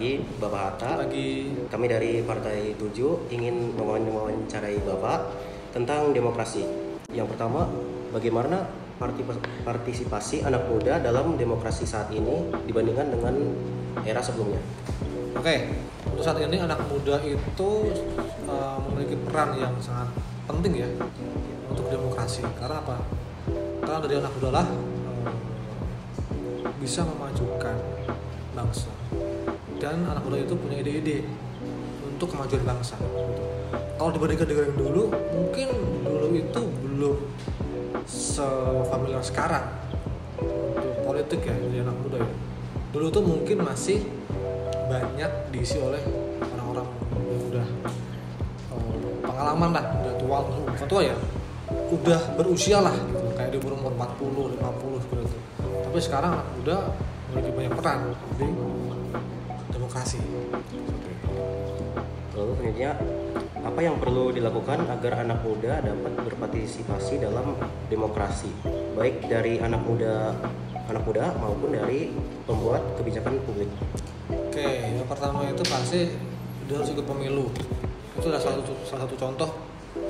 pagi Bapak Hatta. Pagi. Kami dari Partai 7 ingin mewawancarai Bapak tentang demokrasi. Yang pertama, bagaimana partisipasi anak muda dalam demokrasi saat ini dibandingkan dengan era sebelumnya? Oke, untuk saat ini anak muda itu memiliki peran yang sangat penting ya untuk demokrasi. Karena apa? Karena dari anak muda lah bisa memajukan bangsa, dan anak muda itu punya ide-ide untuk kemajuan bangsa gitu. Kalau dibandingkan dengan yang dulu, mungkin dulu itu belum sefamiliar sekarang untuk politik ya dari anak muda ya. Dulu tuh mungkin masih banyak diisi oleh orang-orang yang udah pengalaman lah, udah tua, bukan tua ya, udah berusia lah gitu, kayak di umur 40, 50 gitu. Tapi sekarang anak muda memiliki banyak peran di demokrasi. Lalu selanjutnya, apa yang perlu dilakukan agar anak muda dapat berpartisipasi dalam demokrasi, baik dari anak muda maupun dari pembuat kebijakan publik? Oke, yang pertama itu pasti dia harus ikut pemilu. Itu adalah salah satu contoh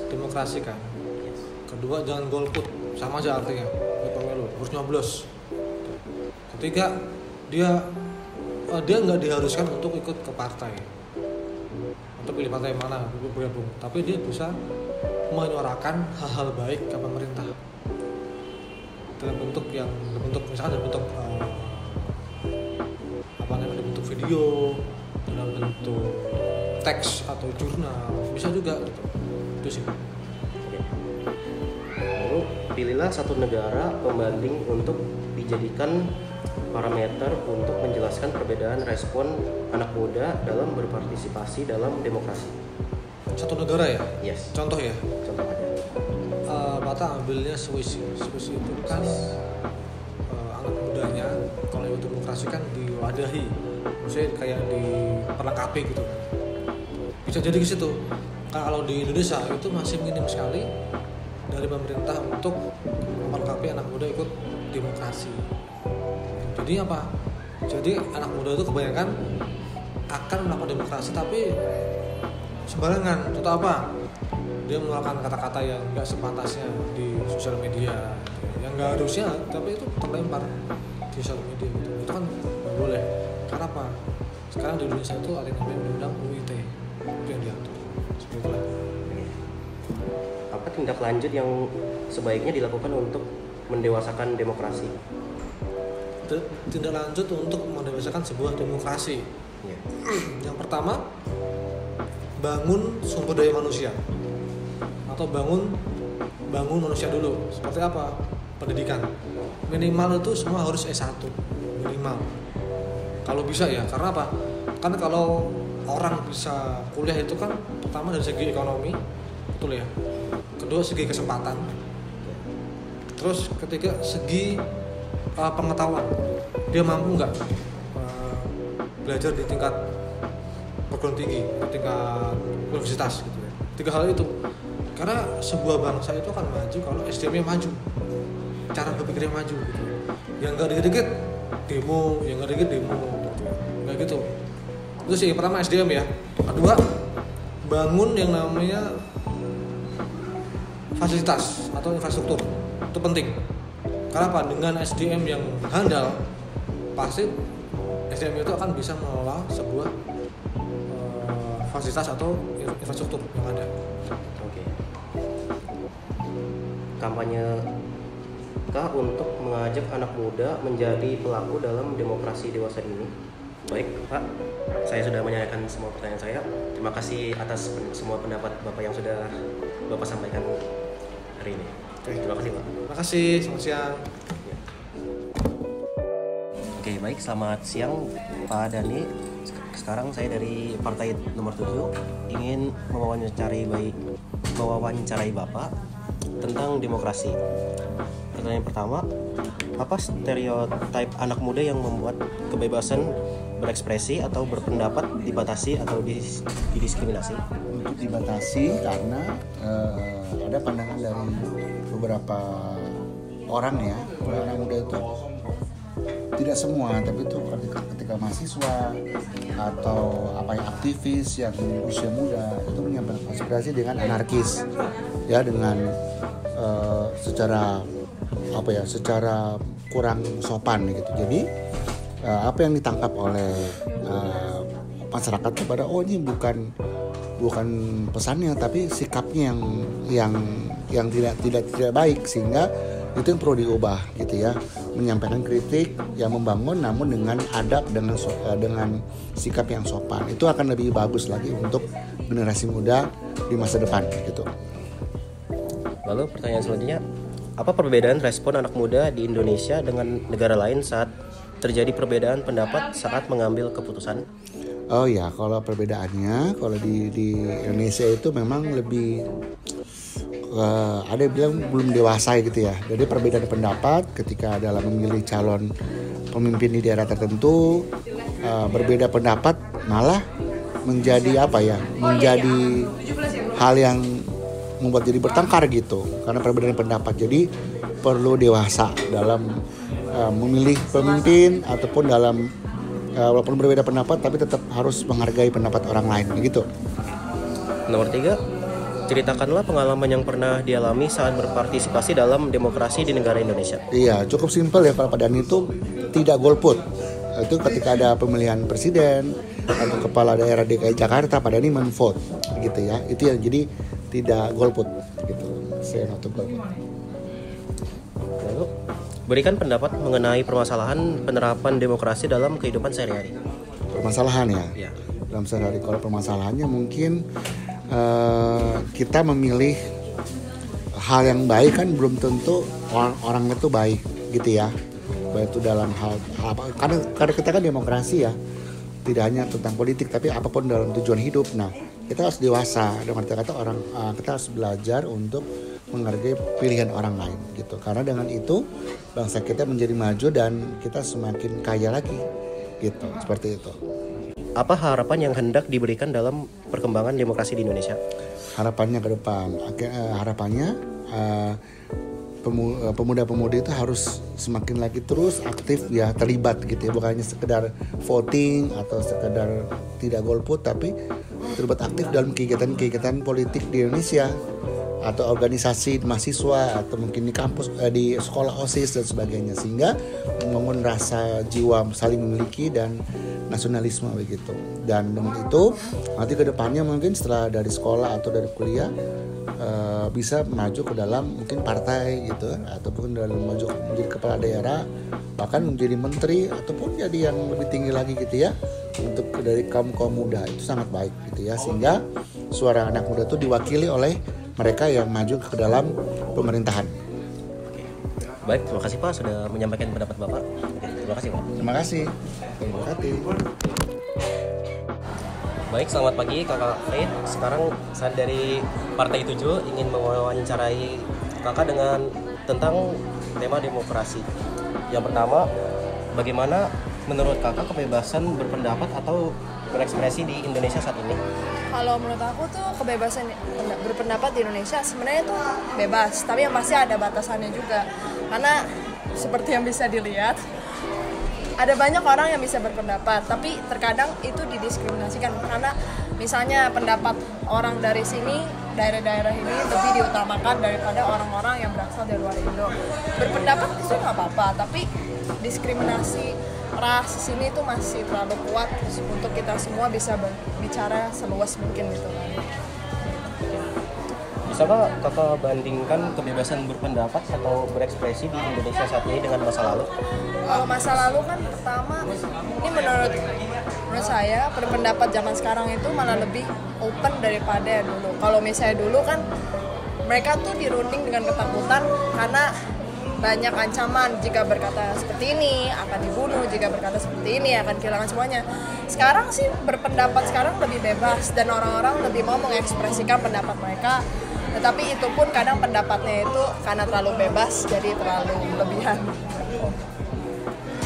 demokrasi kan. Kedua, jangan golput, sama aja artinya ikut pemilu, harus nyoblos. Ketiga, dia nggak diharuskan untuk ikut ke partai, untuk pilih partai mana bergabung, tapi dia bisa menyuarakan hal-hal baik ke pemerintah dalam bentuk misalkan dalam bentuk dalam bentuk video, dalam bentuk teks atau jurnal, bisa juga gitu. Itu sih. Lalu pilihlah satu negara pembanding untuk dijadikan parameter untuk menjelaskan perbedaan respon anak muda dalam berpartisipasi dalam demokrasi. Satu negara ya? Yes. Contoh ya? Contoh aja. Bata ambilnya Swiss ya. Swiss itu kan anak mudanya kalau ikut demokrasi kan diwadahi, maksudnya kayak diperlengkapi gitu kan. Bisa jadi ke situ. Kalau di Indonesia itu masih minim sekali dari pemerintah untuk melengkapi anak muda ikut demokrasi. Jadi apa? Jadi anak muda itu kebanyakan akan melakukan demokrasi tapi sembarangan. Contoh apa? Dia mengeluarkan kata-kata yang nggak sepantasnya di sosial media, yang nggak harusnya, tapi itu terlempar di sosial media gitu. Itu kan nggak boleh. Karena apa? Sekarang di Indonesia itu ada yang namanya undang-undang UIT, itu yang diatur. Seperti itulah. Apa tindak lanjut yang sebaiknya dilakukan untuk mendewasakan demokrasi? Tindak lanjut untuk mendewasakan sebuah demokrasi. Ya. Yang pertama, bangun sumber daya manusia atau bangun manusia dulu. Seperti apa? Pendidikan minimal itu semua harus S1 minimal kalau bisa ya. Karena apa? Karena kalau orang bisa kuliah itu kan pertama dari segi ekonomi, betul ya, kedua segi kesempatan, terus ketiga segi pengetahuan, dia mampu nggak belajar di tingkat perguruan tinggi, di tingkat universitas gitu ya. Tiga hal itu. Karena sebuah bangsa itu akan maju kalau SDM-nya maju, cara berpikirnya maju gitu. Yang nggak dikit-dikit demo, yang nggak dikit demo gitu. Kayak gitu. Itu sih pertama SDM ya. Kedua, bangun yang namanya fasilitas atau infrastruktur. Itu penting. Karena apa? Dengan SDM yang handal, pasti SDM itu akan bisa mengelola sebuah fasilitas atau infrastruktur yang ada. Oke. Kampanye kah untuk mengajak anak muda menjadi pelaku dalam demokrasi dewasa ini? Baik, Pak. Saya sudah menanyakan semua pertanyaan saya. Terima kasih atas semua pendapat Bapak yang sudah Bapak sampaikan hari ini. Terima kasih, Pak. Terima kasih, selamat siang. Ya. Oke, baik, selamat siang Pak Dani. Sekarang saya dari Partai nomor 7 ingin mewawancarai Bapak tentang demokrasi. Pertanyaan pertama, apa stereotip anak muda yang membuat kebebasan berekspresi atau berpendapat dibatasi atau didiskriminasi? Untuk dibatasi karena ada pandangan dari beberapa orang ya, anak muda itu tidak semua, tapi itu ketika mereka mahasiswa atau aktivis yang usia muda itu menyampaikan aspirasi dengan anarkis, ya, dengan secara kurang sopan gitu. Jadi apa yang ditangkap oleh masyarakat kepada ini bukan pesannya tapi sikapnya yang tidak baik, sehingga itu yang perlu diubah gitu ya, menyampaikan kritik yang membangun namun dengan adab, dengan sikap yang sopan. Itu akan lebih bagus lagi untuk generasi muda di masa depan gitu. Lalu pertanyaan selanjutnya, apa perbedaan respon anak muda di Indonesia dengan negara lain saat terjadi perbedaan pendapat saat mengambil keputusan? Oh ya, kalau perbedaannya, kalau di Indonesia itu memang lebih ada yang bilang belum dewasa gitu ya. Jadi perbedaan pendapat ketika dalam memilih calon pemimpin di daerah tertentu, berbeda pendapat malah menjadi menjadi hal yang membuat jadi bertengkar gitu karena perbedaan pendapat. Jadi perlu dewasa dalam memilih pemimpin ataupun dalam walaupun berbeda pendapat tapi tetap harus menghargai pendapat orang lain gitu. Nomor 3, ceritakanlah pengalaman yang pernah dialami saat berpartisipasi dalam demokrasi di negara Indonesia. Iya, cukup simpel ya kalau Pak Dhani itu tidak golput. Itu ketika ada pemilihan presiden atau kepala daerah DKI Jakarta, Pak Dhani men-vote gitu ya. Itu yang jadi tidak golput gitu. Saya not golput. Lalu, berikan pendapat mengenai permasalahan penerapan demokrasi dalam kehidupan sehari-hari. Permasalahan ya. Dalam sehari-hari, kalau permasalahannya mungkin kita memilih hal yang baik kan belum tentu orang itu baik gitu ya. Baik itu dalam hal apa, karena kita kan demokrasi ya, tidak hanya tentang politik tapi apapun dalam tujuan hidup. Nah, kita harus dewasa, dengan kata kita harus belajar untuk menghargai pilihan orang lain gitu. Karena dengan itu bangsa kita menjadi maju dan kita semakin kaya lagi gitu, seperti itu. Apa harapan yang hendak diberikan dalam perkembangan demokrasi di Indonesia? Harapannya ke depan, harapannya pemuda-pemudi itu harus semakin lagi terus aktif ya, terlibat gitu ya, bukan hanya sekedar voting atau sekedar tidak golput, tapi terlibat aktif dalam kegiatan-kegiatan politik di Indonesia atau organisasi mahasiswa atau mungkin di kampus, di sekolah OSIS dan sebagainya, sehingga membangun rasa jiwa saling memiliki dan nasionalisme begitu. Dan dengan itu nanti ke depannya mungkin setelah dari sekolah atau dari kuliah bisa maju ke dalam mungkin partai gitu, ataupun dalam maju menjadi kepala daerah, bahkan menjadi menteri ataupun jadi yang lebih tinggi lagi gitu ya, untuk dari kaum muda. Itu sangat baik gitu ya, sehingga suara anak muda itu diwakili oleh mereka yang maju ke dalam pemerintahan. Oke. Baik, terima kasih Pak sudah menyampaikan pendapat Bapak. Terima kasih Pak. Terima kasih. Terima kasih. Baik, selamat pagi Kakak Faid. Sekarang saya dari Partai 7 ingin mewawancarai Kakak tentang tema demokrasi. Yang pertama, bagaimana menurut Kakak kebebasan berpendapat atau berekspresi di Indonesia saat ini? Kalau menurut aku tuh kebebasan berpendapat di Indonesia sebenarnya tuh bebas, tapi yang pasti ada batasannya juga. Karena seperti yang bisa dilihat, ada banyak orang yang bisa berpendapat, tapi terkadang itu didiskriminasikan karena misalnya pendapat orang dari sini, daerah-daerah ini lebih diutamakan daripada orang-orang yang berasal dari luar Indo. Berpendapat itu nggak apa-apa, tapi diskriminasi ras sini itu masih terlalu kuat untuk kita semua bisa berbicara seluas mungkin gitu kan. Bisa nggak Kakak bandingkan kebebasan berpendapat atau berekspresi di Indonesia saat ini dengan masa lalu? Kalau masa lalu kan pertama, ini menurut saya berpendapat zaman sekarang itu malah lebih open daripada dulu. Kalau misalnya dulu kan mereka tuh dirunding dengan ketakutan karena banyak ancaman, jika berkata seperti ini akan dibunuh, jika berkata seperti ini akan kehilangan semuanya. Sekarang sih berpendapat sekarang lebih bebas dan orang-orang lebih mau mengekspresikan pendapat mereka. Tetapi itu pun kadang pendapatnya itu karena terlalu bebas jadi terlalu lebihan.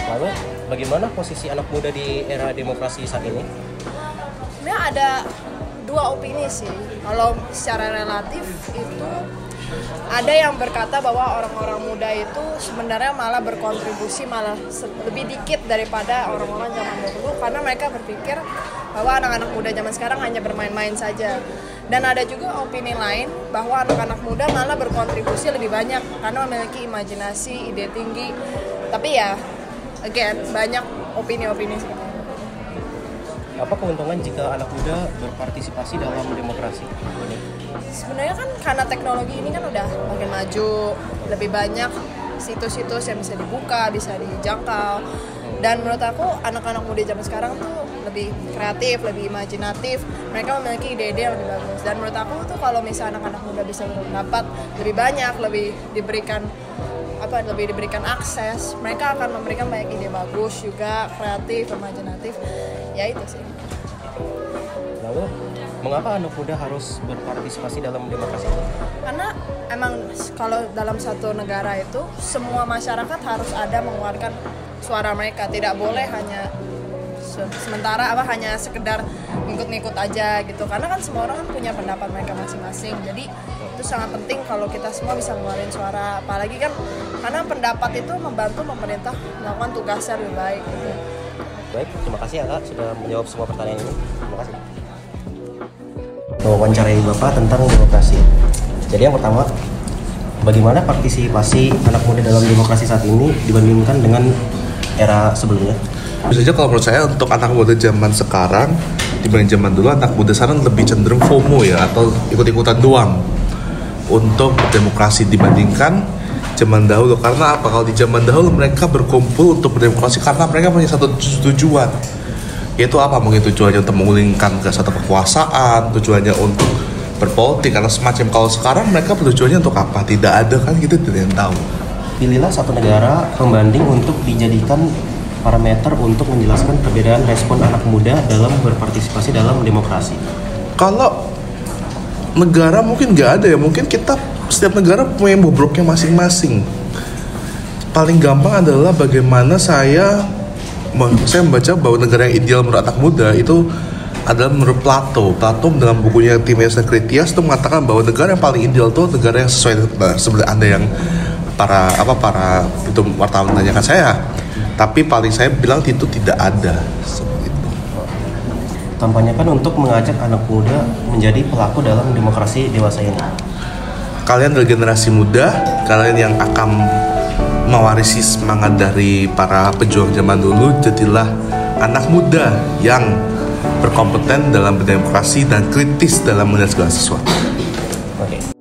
Lalu bagaimana posisi anak muda di era demokrasi saat ini? Sebenarnya ada dua opini sih. Kalau secara relatif itu ada yang berkata bahwa orang-orang muda itu sebenarnya malah berkontribusi malah lebih dikit daripada orang-orang zaman dahulu, karena mereka berpikir bahwa anak-anak muda zaman sekarang hanya bermain-main saja. Dan ada juga opini lain bahwa anak-anak muda malah berkontribusi lebih banyak karena memiliki imajinasi, ide tinggi. Tapi ya, again, banyak opini-opini seperti itu. Apa keuntungan jika anak muda berpartisipasi dalam demokrasi ini? Sebenarnya kan karena teknologi ini kan udah makin maju, lebih banyak situs-situs yang bisa dibuka, bisa dijangkau. Dan menurut aku anak-anak muda zaman sekarang tuh lebih kreatif, lebih imajinatif. Mereka memiliki ide-ide yang lebih bagus. Dan menurut aku tuh kalau misalnya anak-anak muda bisa berpendapat lebih banyak, lebih diberikan akses, mereka akan memberikan banyak ide bagus juga, kreatif, imajinatif. Ya itu sih. Lalu, mengapa anak muda harus berpartisipasi dalam demokrasi? Karena emang kalau dalam satu negara itu semua masyarakat harus ada mengeluarkan suara mereka, tidak boleh hanya hanya sekedar ngikut-ngikut aja gitu, karena kan semua orang kan punya pendapat mereka masing-masing. Jadi itu sangat penting kalau kita semua bisa ngeluarin suara, apalagi kan karena pendapat itu membantu pemerintah melakukan tugasnya lebih baik gitu. Baik, terima kasih ya Kak sudah menjawab semua pertanyaan ini. Terima kasih. Wawancarai Bapak tentang demokrasi. Jadi yang pertama, bagaimana partisipasi anak muda dalam demokrasi saat ini dibandingkan dengan era sebelumnya? Bisa aja kalau menurut saya untuk anak muda zaman sekarang dibanding zaman dulu, anak muda sekarang lebih cenderung FOMO ya, atau ikut-ikutan doang untuk demokrasi dibandingkan zaman dahulu. Karena apa? Kalau di zaman dahulu mereka berkumpul untuk berdemokrasi karena mereka punya satu tujuan, yaitu apa? Mungkin tujuannya untuk menggulingkan ke satu kekuasaan, tujuannya untuk berpolitik karena semacam. Kalau sekarang mereka tujuannya untuk apa? Tidak ada, kan kita tidak yang tahu. Pilihlah satu negara pembanding untuk dijadikan parameter untuk menjelaskan perbedaan respon anak muda dalam berpartisipasi dalam demokrasi. Kalau negara mungkin nggak ada ya, mungkin kita setiap negara punya bobroknya masing-masing. Paling gampang adalah bagaimana saya membaca bahwa negara yang ideal menurut anak muda itu adalah menurut Plato. Plato dalam bukunya Timaeus dan Critias itu mengatakan bahwa negara yang paling ideal itu negara yang sesuai dengan sebenarnya Anda yang para itu wartawan menanyakan saya. Tapi paling saya bilang itu tidak ada seperti itu. Kampanyekan untuk mengajak anak muda menjadi pelaku dalam demokrasi dewasa ini. Kalian adalah generasi muda, kalian yang akan mewarisi semangat dari para pejuang zaman dulu. Jadilah anak muda yang berkompeten dalam berdemokrasi dan kritis dalam melihat segala sesuatu. Oke.